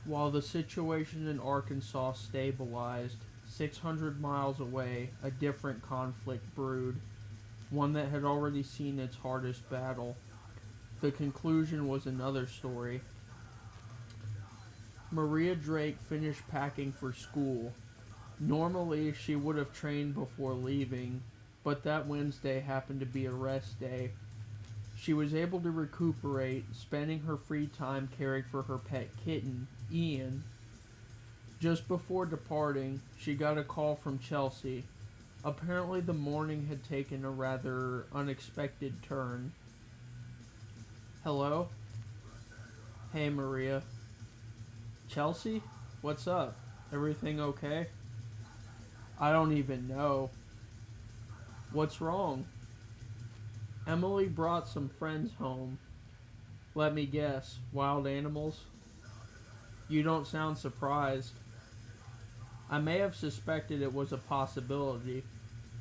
While the situation in Arkansas stabilized, 600 miles away, a different conflict brewed, one that had already seen its hardest battle. The conclusion was another story. Maria Drake finished packing for school. Normally, she would have trained before leaving, but that Wednesday happened to be a rest day. She was able to recuperate, spending her free time caring for her pet kitten, Ian. Just before departing, she got a call from Chelsea. Apparently, the morning had taken a rather unexpected turn. Hello? Hey, Maria. Chelsea? What's up? Everything okay? I don't even know. What's wrong? Emily brought some friends home. Let me guess, wild animals? You don't sound surprised. I may have suspected it was a possibility.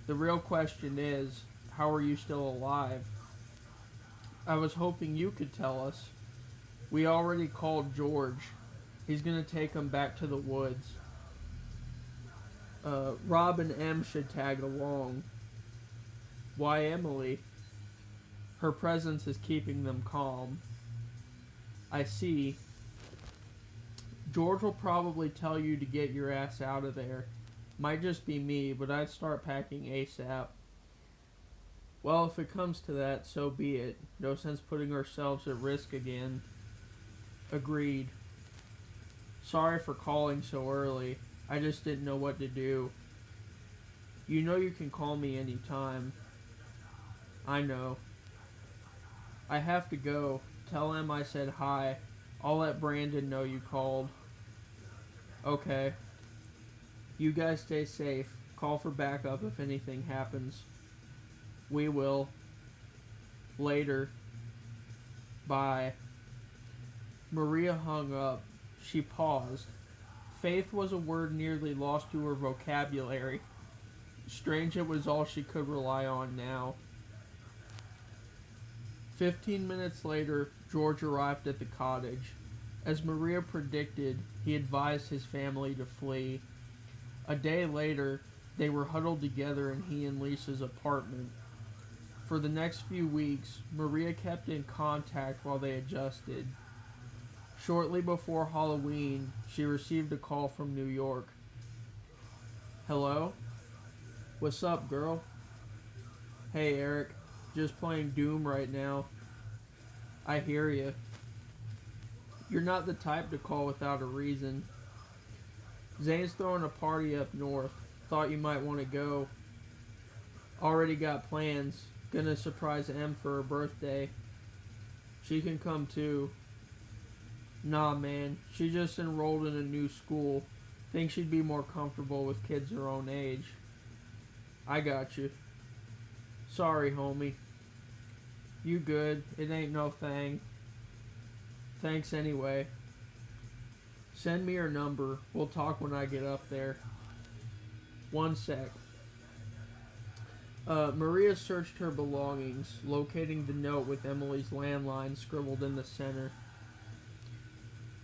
The real question is, how are you still alive? I was hoping you could tell us. We already called George. He's gonna take him back to the woods. Rob and Em should tag along. Why Emily? Her presence is keeping them calm. I see. George will probably tell you to get your ass out of there. Might just be me, but I'd start packing ASAP. Well, if it comes to that, so be it. No sense putting ourselves at risk again. Agreed. Sorry for calling so early. I just didn't know what to do. You know you can call me anytime. I know. I have to go. Tell him I said hi. I'll let Brandon know you called. Okay. You guys stay safe. Call for backup if anything happens. We will. Later. Bye. Maria hung up. She paused. Faith was a word nearly lost to her vocabulary. Strange it was all she could rely on now. 15 minutes later, George arrived at the cottage. As Maria predicted, he advised his family to flee. A day later, they were huddled together in he and Lisa's apartment. For the next few weeks, Maria kept in contact while they adjusted. Shortly before Halloween, she received a call from New York. Hello? What's up, girl? Hey, Eric. Just playing Doom right now. I hear you. You're not the type to call without a reason. Zane's throwing a party up north. Thought you might want to go. Already got plans. Gonna surprise Em for her birthday. She can come too. Nah, man. She just enrolled in a new school. Think she'd be more comfortable with kids her own age. I got you. Sorry, homie. You good. It ain't no thing. Thanks anyway. Send me your number. We'll talk when I get up there. One sec. Maria searched her belongings, locating the note with Emily's landline scribbled in the center.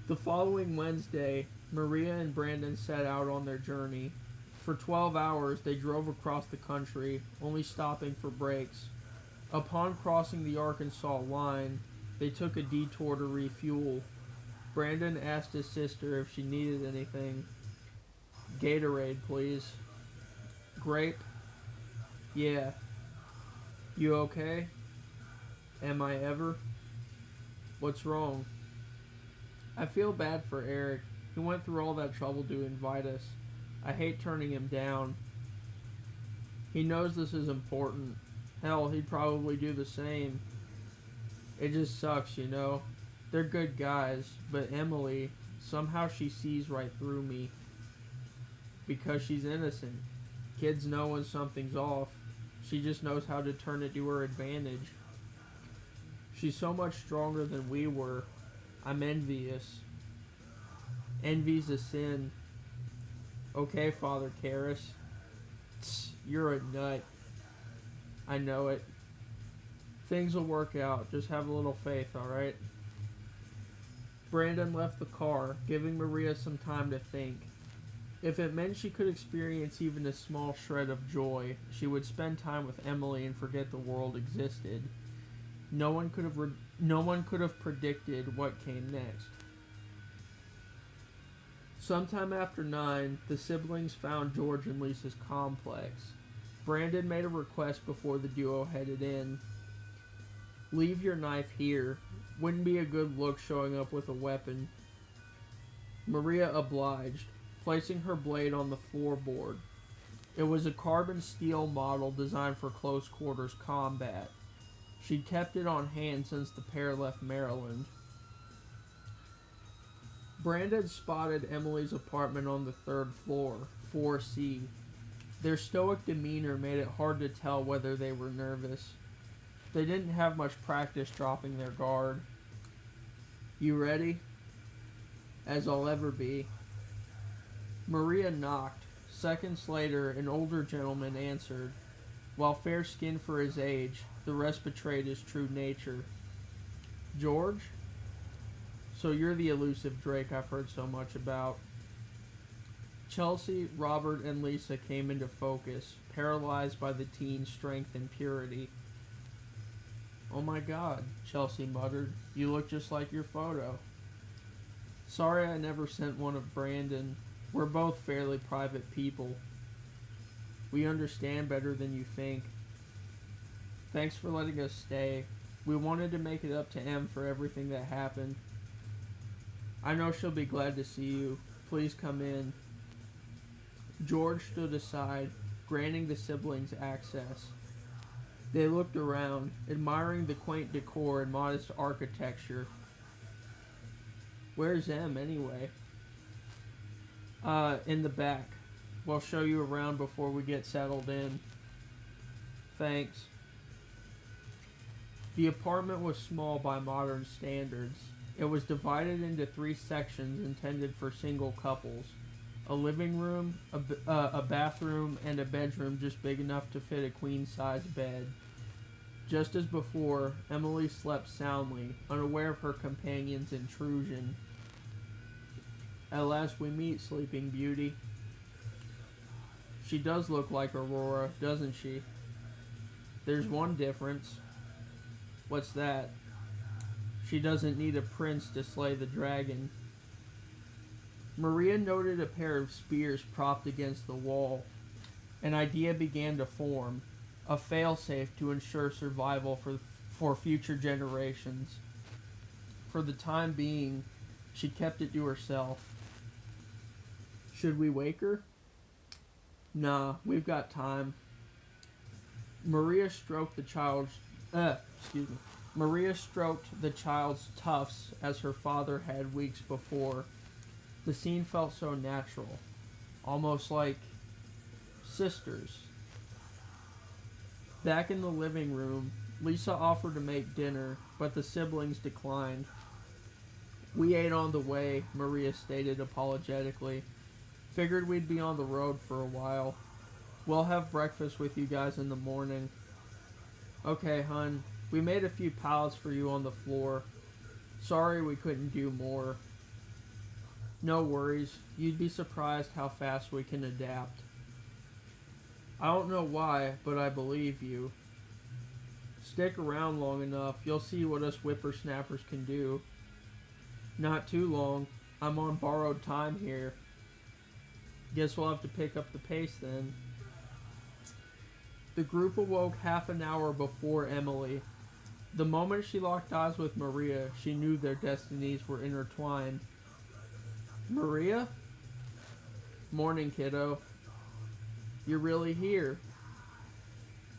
The following Wednesday, Maria and Brandon set out on their journey. For 12 hours, they drove across the country, only stopping for breaks. Upon crossing the Arkansas line, they took a detour to refuel. Brandon asked his sister if she needed anything. Gatorade, please. Grape? Yeah. You okay? Am I ever? What's wrong? I feel bad for Eric. He went through all that trouble to invite us. I hate turning him down. He knows this is important. Hell, he'd probably do the same. It just sucks, you know. They're good guys, but Emily, somehow she sees right through me. Because she's innocent. Kids know when something's off. She just knows how to turn it to her advantage. She's so much stronger than we were. I'm envious. Envy's a sin. Okay, Father Karras. You're a nut. I know it. Things will work out. Just have a little faith, alright? Brandon left the car, giving Maria some time to think. If it meant she could experience even a small shred of joy, she would spend time with Emily and forget the world existed. No one could have predicted what came next. Sometime after 9, the siblings found George and Lisa's complex. Brandon made a request before the duo headed in. "Leave your knife here. Wouldn't be a good look showing up with a weapon." Maria obliged, placing her blade on the floorboard. It was a carbon steel model designed for close quarters combat. She'd kept it on hand since the pair left Maryland. Brandon spotted Emily's apartment on the 3rd floor, 4C. Their stoic demeanor made it hard to tell whether they were nervous. They didn't have much practice dropping their guard. "You ready?" "As I'll ever be." Maria knocked. Seconds later, an older gentleman answered. While fair-skinned for his age, the rest betrayed his true nature. "George? So you're the elusive Drake I've heard so much about." Chelsea, Robert, and Lisa came into focus, paralyzed by the teen's strength and purity. "Oh my God," Chelsea muttered. "You look just like your photo." "Sorry I never sent one of Brandon. We're both fairly private people. We understand better than you think. Thanks for letting us stay. We wanted to make it up to Em for everything that happened. I know she'll be glad to see you. Please come in." George stood aside, granting the siblings access. They looked around, admiring the quaint decor and modest architecture. "Where's Em, anyway?" In the back. We'll show you around before we get settled in." "Thanks." The apartment was small by modern standards. It was divided into 3 sections intended for single couples. A living room, a bathroom, and a bedroom just big enough to fit a queen-size bed. Just as before, Emily slept soundly, unaware of her companion's intrusion. "At last we meet, Sleeping Beauty." "She does look like Aurora, doesn't she?" "There's one difference." "What's that?" "She doesn't need a prince to slay the dragon." Maria noted a pair of spears propped against the wall. An idea began to form, a failsafe to ensure survival for future generations. For the time being, she kept it to herself. "Should we wake her?" "Nah, we've got time." Maria stroked the child's tufts as her father had weeks before. The scene felt so natural, almost like sisters. Back in the living room, Lisa offered to make dinner, but the siblings declined. "We ate on the way," Maria stated apologetically. "Figured we'd be on the road for a while. We'll have breakfast with you guys in the morning." "Okay, hun. We made a few pallets for you on the floor. Sorry we couldn't do more." "No worries. You'd be surprised how fast we can adapt." "I don't know why, but I believe you. Stick around long enough, you'll see what us whippersnappers can do." "Not too long. I'm on borrowed time here." "Guess we'll have to pick up the pace then." The group awoke half an hour before Emily. The moment she locked eyes with Maria, she knew their destinies were intertwined. "Maria?" "Morning, kiddo." "You're really here."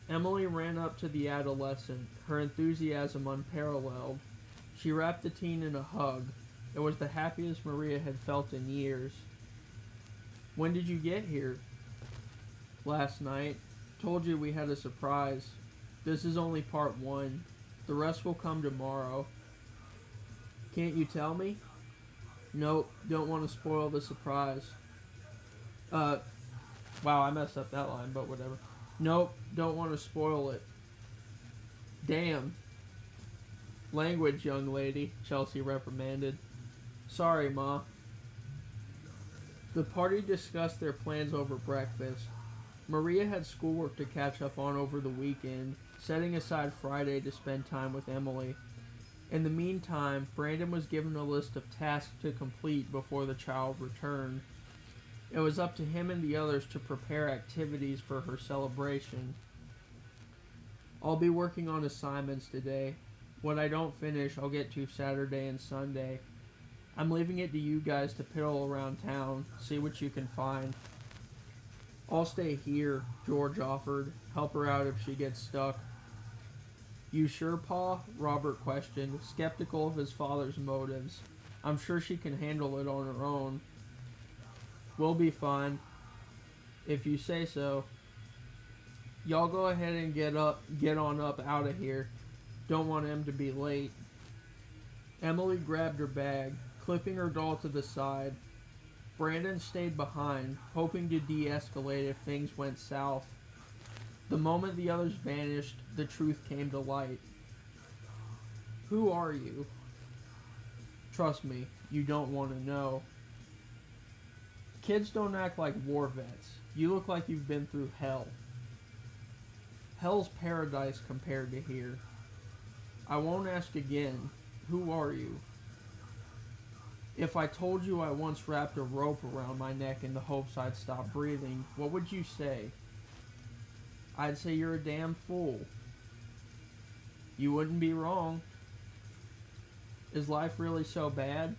Emily ran up to the adolescent, her enthusiasm unparalleled. She wrapped the teen in a hug. It was the happiest Maria had felt in years. "When did you get here?" "Last night. Told you we had a surprise. This is only part 1. The rest will come tomorrow." "Can't you tell me?" "Nope, don't want to spoil the surprise." Wow, I messed up that line, but whatever. "Nope, don't want to spoil it." "Damn." "Language, young lady," Chelsea reprimanded. Sorry, Ma. The party discussed their plans over breakfast. Maria had schoolwork to catch up on over the weekend, setting aside Friday to spend time with Emily. In the meantime, Brandon was given a list of tasks to complete before the child returned. It was up to him and the others to prepare activities for her celebration. I'll be working on assignments today. What I don't finish, I'll get to Saturday and Sunday. I'm leaving it to you guys to piddle around town, see what you can find. I'll stay here, George offered. Help her out if she gets stuck. You sure, Pa? Robert questioned, skeptical of his father's motives. I'm sure she can handle it on her own. We'll be fine. If you say so. Y'all go ahead and get on up out of here. Don't want him to be late. Emily grabbed her bag, clipping her doll to the side. Brandon stayed behind, hoping to de-escalate if things went south. The moment the others vanished, the truth came to light. Who are you? Trust me, you don't want to know. Kids don't act like war vets. You look like you've been through hell. Hell's paradise compared to here. I won't ask again. Who are you? If I told you I once wrapped a rope around my neck in the hopes I'd stop breathing, what would you say? I'd say you're a damn fool. You wouldn't be wrong. Is life really so bad?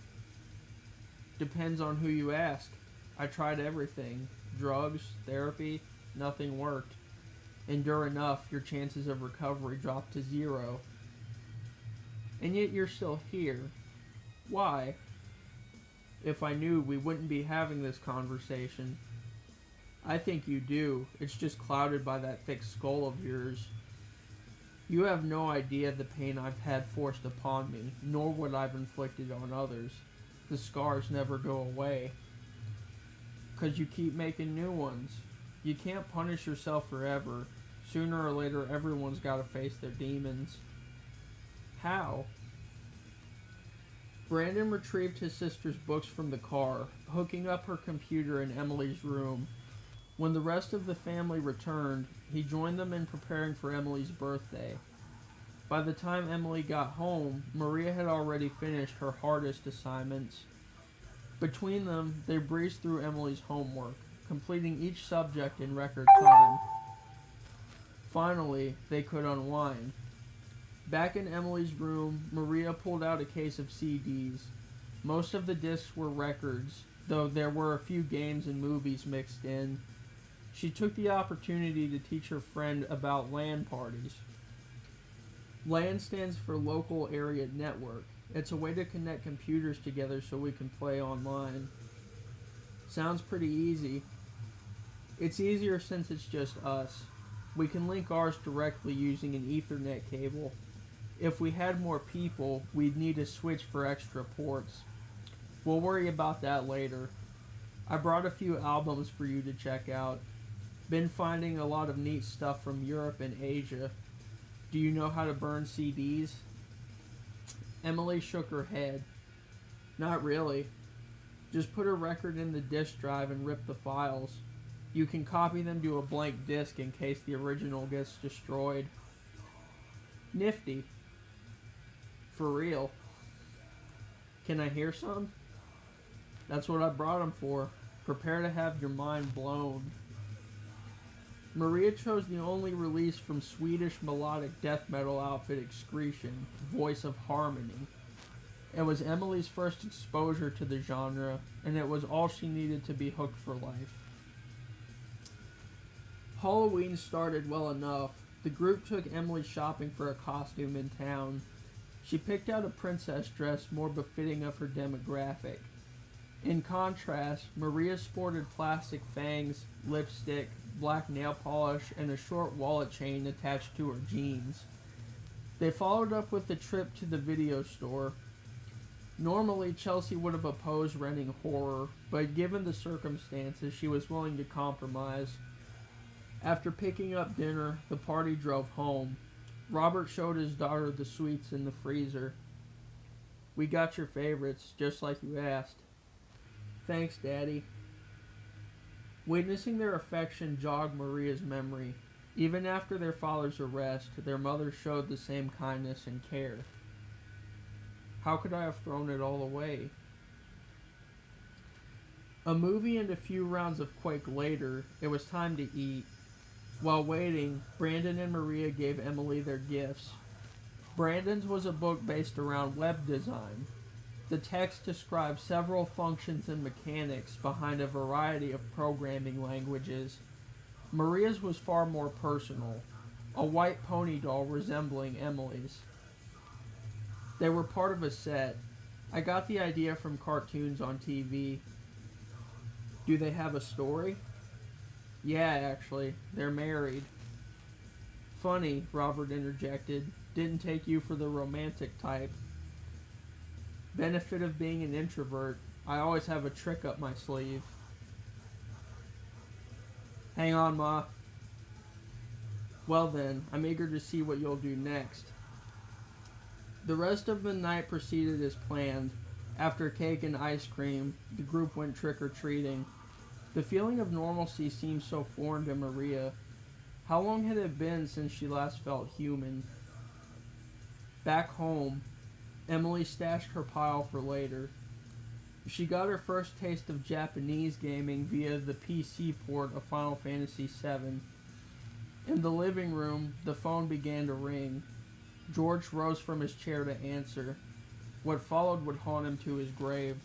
Depends on who you ask. I tried everything. Drugs, therapy, nothing worked. Endure enough, your chances of recovery drop to 0. And yet you're still here. Why? If I knew, we wouldn't be having this conversation. I think you do. It's just clouded by that thick skull of yours. You have no idea the pain I've had forced upon me, nor what I've inflicted on others. The scars never go away. 'Cause you keep making new ones. You can't punish yourself forever. Sooner or later, everyone's got to face their demons. How? Brandon retrieved his sister's books from the car, hooking up her computer in Emily's room. When the rest of the family returned, he joined them in preparing for Emily's birthday. By the time Emily got home, Maria had already finished her hardest assignments. Between them, they breezed through Emily's homework, completing each subject in record time. Finally, they could unwind. Back in Emily's room, Maria pulled out a case of CDs. Most of the discs were records, though there were a few games and movies mixed in. She took the opportunity to teach her friend about LAN parties. LAN stands for Local Area Network. It's a way to connect computers together so we can play online. Sounds pretty easy. It's easier since it's just us. We can link ours directly using an Ethernet cable. If we had more people, we'd need a switch for extra ports. We'll worry about that later. I brought a few albums for you to check out. Been finding a lot of neat stuff from Europe and Asia. Do you know how to burn CDs? Emily shook her head. Not really. Just put a record in the disk drive and rip the files. You can copy them to a blank disk in case the original gets destroyed. Nifty. For real. Can I hear some? That's what I brought them for. Prepare to have your mind blown. Maria chose the only release from Swedish melodic death metal outfit Excretion, Voice of Harmony. It was Emily's first exposure to the genre, and it was all she needed to be hooked for life. Halloween started well enough. The group took Emily shopping for a costume in town. She picked out a princess dress more befitting of her demographic. In contrast, Maria sported plastic fangs, lipstick, black nail polish, and a short wallet chain attached to her jeans. They followed up with a trip to the video store. Normally, Chelsea would have opposed renting horror, but given the circumstances, she was willing to compromise. After picking up dinner, the party drove home. Robert showed his daughter the sweets in the freezer. We got your favorites, just like you asked. Thanks, Daddy. Witnessing their affection jogged Maria's memory. Even after their father's arrest, their mother showed the same kindness and care. How could I have thrown it all away? A movie and a few rounds of Quake later, it was time to eat. While waiting, Brandon and Maria gave Emily their gifts. Brandon's was a book based around web design. The text describes several functions and mechanics behind a variety of programming languages. Maria's was far more personal, a white pony doll resembling Emily's. They were part of a set. I got the idea from cartoons on TV. Do they have a story? Yeah, actually. They're married. Funny, Robert interjected. Didn't take you for the romantic type. Benefit of being an introvert. I always have a trick up my sleeve. Hang on, Ma. Well then, I'm eager to see what you'll do next. The rest of the night proceeded as planned. After cake and ice cream, the group went trick-or-treating. The feeling of normalcy seemed so foreign to Maria. How long had it been since she last felt human? Back home, Emily stashed her pile for later. She got her first taste of Japanese gaming via the PC port of Final Fantasy VII. In the living room, the phone began to ring. George rose from his chair to answer. What followed would haunt him to his grave.